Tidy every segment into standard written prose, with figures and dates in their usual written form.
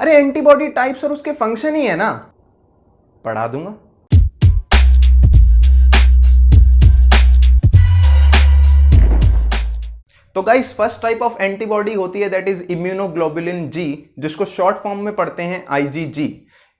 अरे antibody types और उसके फंक्शन ही है ना, पढ़ा दूंगा। तो guys first type of antibody होती है दैट इज इम्यूनोग्लोबुलिन जी, जिसको शॉर्ट फॉर्म में पढ़ते हैं IgG.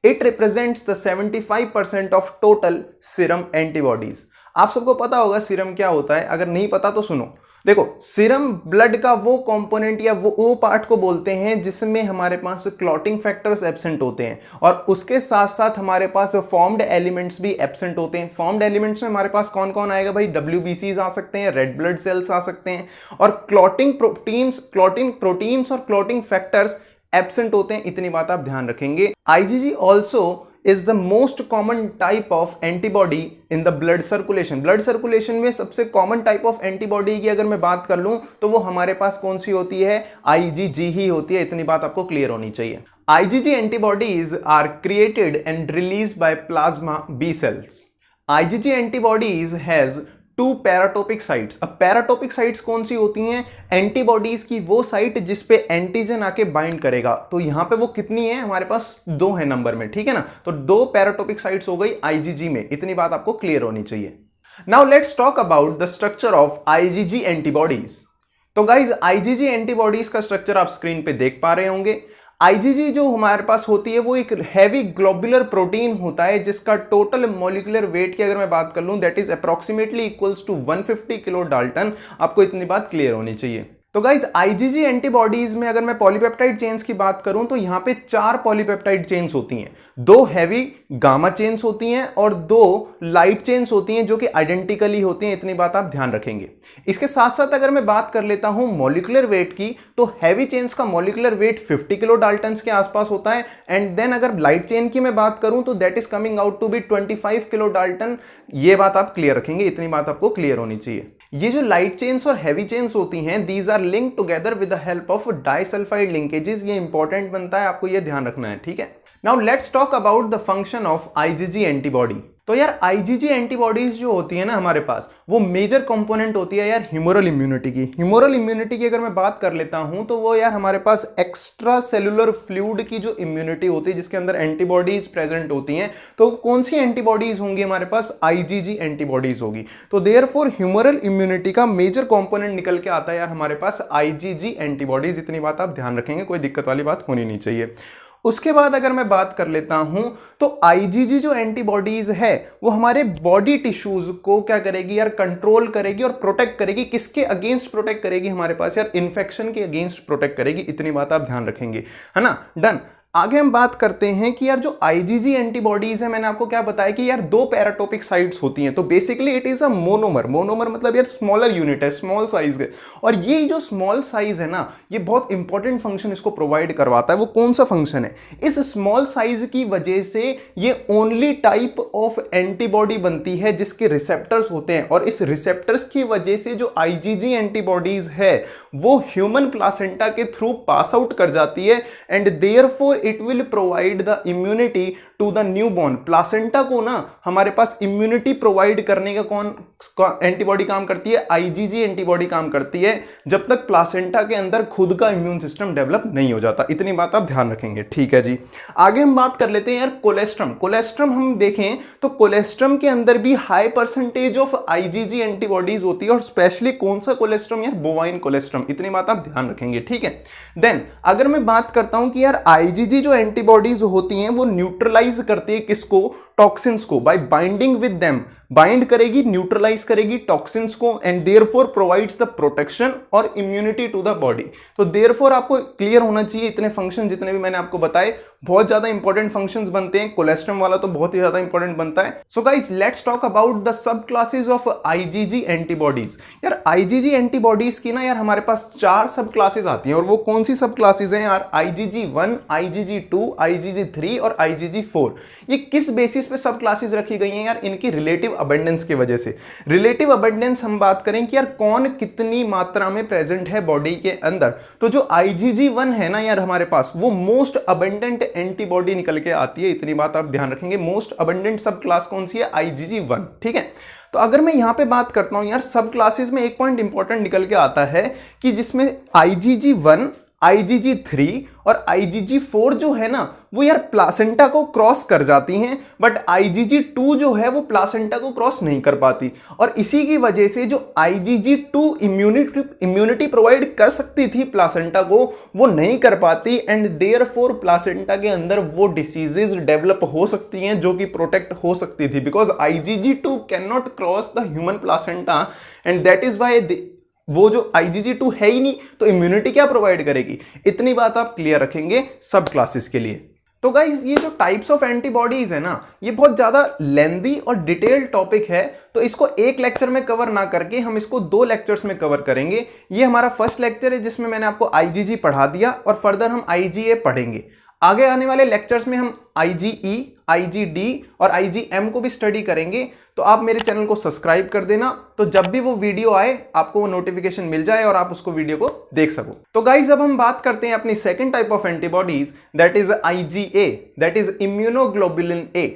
It represents the 75% of total serum antibodies. आप सबको पता होगा सीरम क्या होता है, अगर नहीं पता तो सुनो। देखो, सीरम ब्लड का वो कंपोनेंट या वो पार्ट को बोलते हैं जिसमें हमारे पास क्लॉटिंग फैक्टर्स एब्सेंट होते हैं और उसके साथ साथ हमारे पास फॉर्म्ड एलिमेंट्स भी एब्सेंट होते हैं। फॉर्म्ड एलिमेंट्स में हमारे पास कौन कौन आएगा भाई? WBCs आ सकते हैं, रेड ब्लड सेल्स आ सकते हैं, और क्लॉटिंग प्रोटीन्स और क्लॉटिंग फैक्टर्स एब्सेंट होते हैं। इतनी बात आप ध्यान रखेंगे। IgG also is the most common type of antibody in the blood circulation। Blood circulation में सबसे कॉमन टाइप ऑफ एंटीबॉडी की अगर मैं बात कर लूं तो वो हमारे पास कौन सी होती है? IgG ही होती है। इतनी बात आपको क्लियर होनी चाहिए। IgG antibodies are created and released by plasma B cells। IgG antibodies has two paratopic sites. अब पैराटोपिक साइट्स कौन सी होती हैं? एंटीबॉडीज की वो साइट जिस पे एंटीजन आके बाइंड करेगा। तो यहां पे वो कितनी है? हमारे पास 2 है नंबर में, ठीक है ना। तो 2 पैराटोपिक साइट्स हो गई आईजीजी में। इतनी बात आपको क्लियर होनी चाहिए। Now let's talk about the structure of IgG antibodies. तो गाइज आईजीजी एंटीबॉडीज का स्ट्रक्चर आप स्क्रीन पे देख पा रहे होंगे। आईजीजी जो हमारे पास होती है वो एक हैवी ग्लोबुलर प्रोटीन होता है जिसका टोटल मॉलिक्यूलर वेट की अगर मैं बात कर लूं that is approximately equals to 150 kilo dalton. आपको इतनी बात क्लियर होनी चाहिए। तो गाइज आईजीजी एंटीबॉडीज में अगर मैं पॉलीपेप्टाइड चेन्स की बात करूं तो यहां पे 4 पॉलीपेप्टाइड चेन्स होती हैं। 2 हैवी गामा चेन्स होती हैं और 2 लाइट चेन्स होती हैं जो कि आइडेंटिकली होती हैं। इतनी बात आप ध्यान रखेंगे। इसके साथ साथ अगर मैं बात कर लेता हूं मॉलिक्यूलर वेट की तो हैवी चेन्स का मॉलिक्यूलर वेट 50 किलो डाल्टन के आसपास होता है। एंड देन अगर लाइट चेन की मैं बात करूं तो that is coming out to be 25 kilo dalton. ये बात आप क्लियर रखेंगे। इतनी बात आपको क्लियर होनी चाहिए। ये जो लाइट चेन्स और हैवी चेन्स होती हैं these are linked together with the help of disulphide linkages. ये इंपॉर्टेंट बनता है, आपको ये ध्यान रखना है, ठीक है। Now let's talk about the function of IgG antibody. तो यार आईजीजी एंटीबॉडीज जो होती है ना हमारे पास वो मेजर कंपोनेंट होती है यार ह्यूमरल इम्यूनिटी की। ह्यूमरल इम्यूनिटी की अगर मैं बात कर लेता हूं तो वो यार हमारे पास एक्स्ट्रा सेलुलर फ्लूइड की जो इम्यूनिटी होती है जिसके अंदर एंटीबॉडीज प्रेजेंट होती हैं। तो कौन सी एंटीबॉडीज होंगी हमारे पास? आईजीजी एंटीबॉडीज होगी। तो देयरफॉर ह्यूमरल इम्यूनिटी का मेजर कंपोनेंट निकल के आता है यार हमारे पास आईजीजी एंटीबॉडीज। इतनी बात आप ध्यान रखेंगे, कोई दिक्कत वाली बात होनी नहीं चाहिए। उसके बाद अगर मैं बात कर लेता हूं तो आईजीजी जो एंटीबॉडीज है वो हमारे बॉडी टिश्यूज को क्या करेगी यार? कंट्रोल करेगी और प्रोटेक्ट करेगी। किसके अगेंस्ट प्रोटेक्ट करेगी? हमारे पास यार इन्फेक्शन के अगेंस्ट प्रोटेक्ट करेगी। इतनी बात आप ध्यान रखेंगे, है ना। डन। आगे हम बात करते हैं कि यार जो आईजीजी एंटीबॉडीज है मैंने आपको क्या बताया कि यार 2 पैराटोपिक साइट्स होती हैं। तो basically it is a monomer. Monomer मतलब यार स्मॉलर यूनिट है, स्मॉल साइज है। और ये जो स्मॉल साइज है ना ये बहुत इंपॉर्टेंट फंक्शन इसको प्रोवाइड करवाता है। वो कौन सा फंक्शन है? इस स्मॉल साइज की वजह से ये ओनली टाइप ऑफ एंटीबॉडी बनती है जिसके रिसेप्टर्स होते हैं। और इस रिसेप्टर्स की वजह से जो आईजीजी एंटीबॉडीज है वो ह्यूमन प्लासेंटा के थ्रू पास आउट कर जाती है and therefore it will provide the immunity to the newborn. Placenta को ना हमारे पास इम्यूनिटी प्रोवाइड करने का कौन एंटीबॉडी काम करती है? आईजीजी एंटीबॉडी काम करती है जब तक प्लासेंटा के अंदर खुद का इम्यून सिस्टम डेवलप नहीं हो जाता। इतनी बात आप ध्यान रखेंगे, ठीक है जी। आगे हम बात कर लेते हैं यार कोलेस्ट्रम। कोलेस्ट्रम हम देखें तो कोलेस्ट्रम के अंदर भी high percentage of IgG antibodies होती है और स्पेशली कौन सा कोलेस्ट्रम यार? Bovine colostrum. इतनी बात आप ध्यान रखेंगे, ठीक है। देन अगर मैं बात करता हूं कि यार आईजीजी जो एंटीबॉडीज होती हैं वो न्यूट्रलाइज करती है किसको? टॉक्सिन्स को। Bye binding with them bind करेगी, न्यूट्रलाइज करेगी टॉक्सिन्स को and therefore provides the protection और इम्यूनिटी टू द बॉडी। तो देयरफॉर आपको क्लियर होना चाहिए इतने फंक्शन जितने भी मैंने आपको बताए बहुत ज्यादा इंपॉर्टेंट फंक्शंस बनते हैं। कोलेस्ट्रम वाला तो बहुत ही ज्यादा इंपॉर्टेंट बनता है। So guys let's talk about the sub classes of IgG antibodies. यार आईजीजी एंटीबॉडीज की ना यार हमारे पास 4 सब क्लासेस आती हैं और वो कौन सी सब क्लासेस हैं यार? IgG1, IgG2, IgG3 और IgG4। ये किस बेसिस पे सब क्लासेस रखी गई हैं यार? इनकी रिलेटिव अबंडेंस की वजह से। रिलेटिव अबंडेंस हम बात करें कि यार कौन कितनी मात्रा में प्रेजेंट है बॉडी के अंदर। तो जो IgG1 है ना यार हमारे पास वो मोस्ट अबंडेंट एंटीबॉडी निकल के आती है। इतनी बात आप ध्यान रखेंगे। मोस्ट अबंडेंट सब क्लास कौन सी है? IgG1, ठीक है। तो अगर मैं यहां पे बात करता हूं यार सब क्लासेस में एक पॉइंट इंपॉर्टेंट निकल के आता है कि जिसमें IgG1 IgG3 और IgG4 जो है ना वो यार प्लासेंटा को क्रॉस कर जाती हैं, बट IgG2 जो है वो प्लासेंटा को क्रॉस नहीं कर पाती, और इसी की वजह से जो IgG2 इम्यूनिटी प्रोवाइड कर सकती थी प्लासेंटा को वो नहीं कर पाती, एंड देयरफॉर प्लासेंटा के अंदर वो डिसीजेज डेवलप हो सकती हैं जो कि प्रोटेक्ट हो सकती थी, because IgG2 can not cross the human placenta, and that is why वो जो IgG2 है ही नहीं तो इम्यूनिटी क्या प्रोवाइड करेगी। इतनी बात आप क्लियर रखेंगे सब क्लासेस के लिए। तो गाइस ये जो टाइप्स ऑफ एंटीबॉडीज है ना ये बहुत ज्यादा लेंदी और डिटेल्ड टॉपिक है, तो इसको एक लेक्चर में कवर ना करके हम इसको 2 लेक्चर्स में कवर करेंगे। ये हमारा फर्स्ट लेक्चर है जिसमें मैंने आपको IgG पढ़ा दिया और फर्दर हम IgA पढ़ेंगे। आगे आने वाले लेक्चर्स में हम IgE, IgD और IgM को भी स्टडी करेंगे। तो आप मेरे चैनल को सब्सक्राइब कर देना, तो जब भी वो वीडियो आए आपको वो नोटिफिकेशन मिल जाए और आप उसको वीडियो को देख सको। तो गाइस अब हम बात करते हैं अपनी second type of antibodies, that is IgA, that is immunoglobulin A।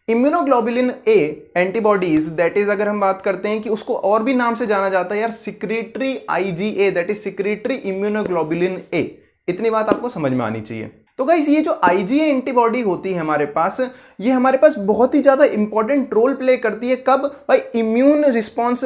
Immunoglobulin A antibodies that is, अगर हम बात करते हैं कि उसको और भी नाम से जाना जाता है यार, secretory IgA, that is secretory immunoglobulin A। इतनी बात आपको समझ में आनी चाहिए। तो गाइस ये जो IgA एंटीबॉडी होती है हमारे पास, ये हमारे पास बहुत ही ज्यादा इंपॉर्टेंट रोल प्ले करती है। कब भाई? इम्यून रिस्पॉन्स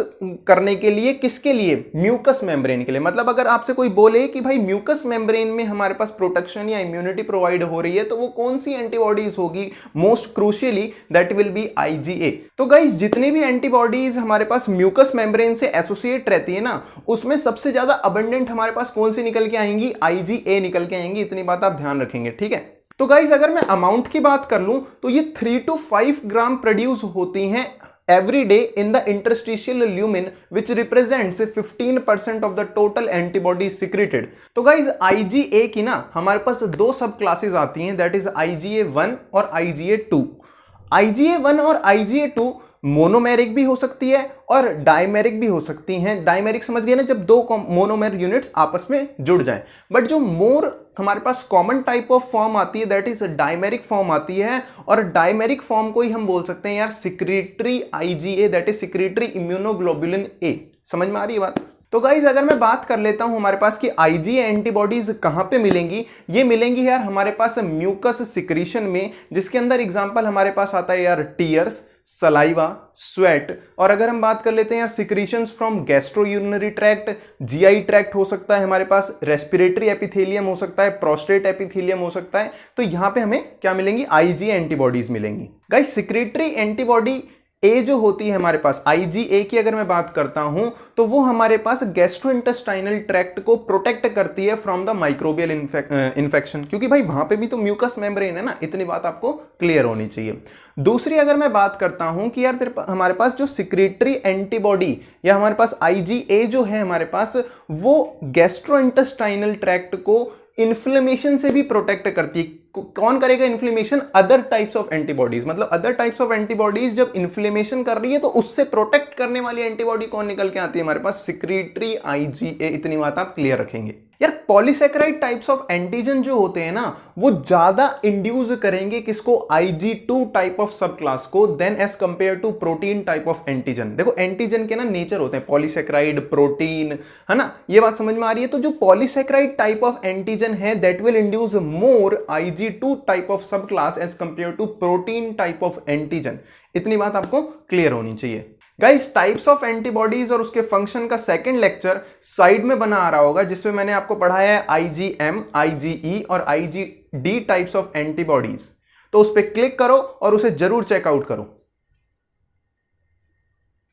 करने के लिए। किसके लिए? म्यूकस मेम्ब्रेन के लिए। मतलब अगर आपसे कोई बोले कि भाई म्यूकस मेम्ब्रेन में हमारे पास प्रोटेक्शन या इम्यूनिटी प्रोवाइड हो रही है, तो वो कौन सी एंटीबॉडीज होगी? Most crucially that will be IgA। तो गाइस जितनी भी एंटीबॉडीज हमारे पास म्यूकस मेम्ब्रेन से एसोसिएट रहती है ना, उसमें सबसे ज्यादा अबंडेंट हमारे पास कौन सी निकल के आएंगी? IgA निकल के आएंगी। इतनी बात आप ध्यान रखेंगे, ठीक है। तो गाइस अगर मैं अमाउंट की बात कर लूं तो ये 3 to 5 ग्राम प्रोड्यूस होती हैं every day in the interstitial lumen, which represents 15% of the total antibody secreted। तो गाइस IgA की ना हमारे पास 2 सब क्लासेस आती हैं, दैट इज IgA1 और IgA2। IgA1 और IgA2 मोनोमेरिक भी हो सकती है और डायमेरिक भी हो सकती हैं। डायमेरिक समझ गए ना, जब 2 मोनोमेर यूनिट्स आपस में जुड़ जाएं। बट जो मोर हमारे पास कॉमन टाइप ऑफ फॉर्म आती है दैट इज डायमेरिक फॉर्म आती है, और डायमेरिक फॉर्म को ही हम बोल सकते हैं यार secretory IgA, that is secretory immunoglobulin A। समझ में आ रही है बात? तो गाइज अगर मैं बात कर लेता हूं हमारे पास कि IgA एंटीबॉडीज कहां पे मिलेंगी, ये मिलेंगी यार हमारे पास म्यूकस सिक्रीशन में, जिसके अंदर एग्जांपल हमारे पास आता है यार टीयर्स, सलाइवा, स्वेट। और अगर हम बात कर लेते हैं यार secretions from gastrourinary tract, GI tract हो सकता है हमारे पास, रेस्पिरेटरी एपिथेलियम हो सकता है, प्रोस्टेट एपिथेलियम हो सकता है। तो यहां पे हमें क्या मिलेंगी? IgA एंटीबॉडीज मिलेंगी। गाइस सिक्रेटरी एंटीबॉडी A जो होती है हमारे पास, IgA की अगर मैं बात करता हूं तो वो हमारे पास गैस्ट्रोइंटेस्टाइनल ट्रैक्ट को प्रोटेक्ट करती है फ्रॉम द माइक्रोबियल इन्फेक्शन, क्योंकि भाई वहां पे भी तो म्यूकस मेम्ब्रेन है ना। इतनी बात आपको क्लियर होनी चाहिए। दूसरी अगर मैं बात करता हूं कि यार हमारे पास जो सिक्रेटरी एंटीबॉडी या हमारे पास IgA जो है हमारे पास, वो गैस्ट्रोइंटेस्टाइनल ट्रैक्ट को इन्फ्लेमेशन से भी प्रोटेक्ट करती है। कौन करेगा inflammation? Other types of antibodies. मतलब अदर टाइप्स ऑफ एंटीबॉडीज जब इन्फ्लेमेशन कर रही है तो उससे प्रोटेक्ट करने वाली एंटीबॉडी कौन निकल के आती है? हमारे पास सिक्रेटरी IgA। इतनी बात आप क्लियर रखेंगे। यार पॉलीसेकेराइड टाइप्स ऑफ एंटीजन जो होते हैं ना वो ज्यादा इंड्यूस करेंगे किसको? IG2 type of subclass को, then as compare to protein type of antigen. देखो एंटीजन के ना नेचर होते हैं पॉलीसेकेराइड, प्रोटीन, है ना। ये बात समझ में आ रही है? तो जो पॉलीसेकेराइड टाइप ऑफ एंटीजन है that will induce more IG2 type of subclass as compare to protein type of antigen. इतनी बात आपको क्लियर होनी चाहिए। गाइस टाइप्स ऑफ एंटीबॉडीज और उसके फंक्शन का सेकंड लेक्चर साइड में बना आ रहा होगा, जिसमें मैंने आपको पढ़ाया है IgM, IgE और IgD टाइप्स ऑफ एंटीबॉडीज। तो उस पर क्लिक करो और उसे जरूर चेकआउट करो।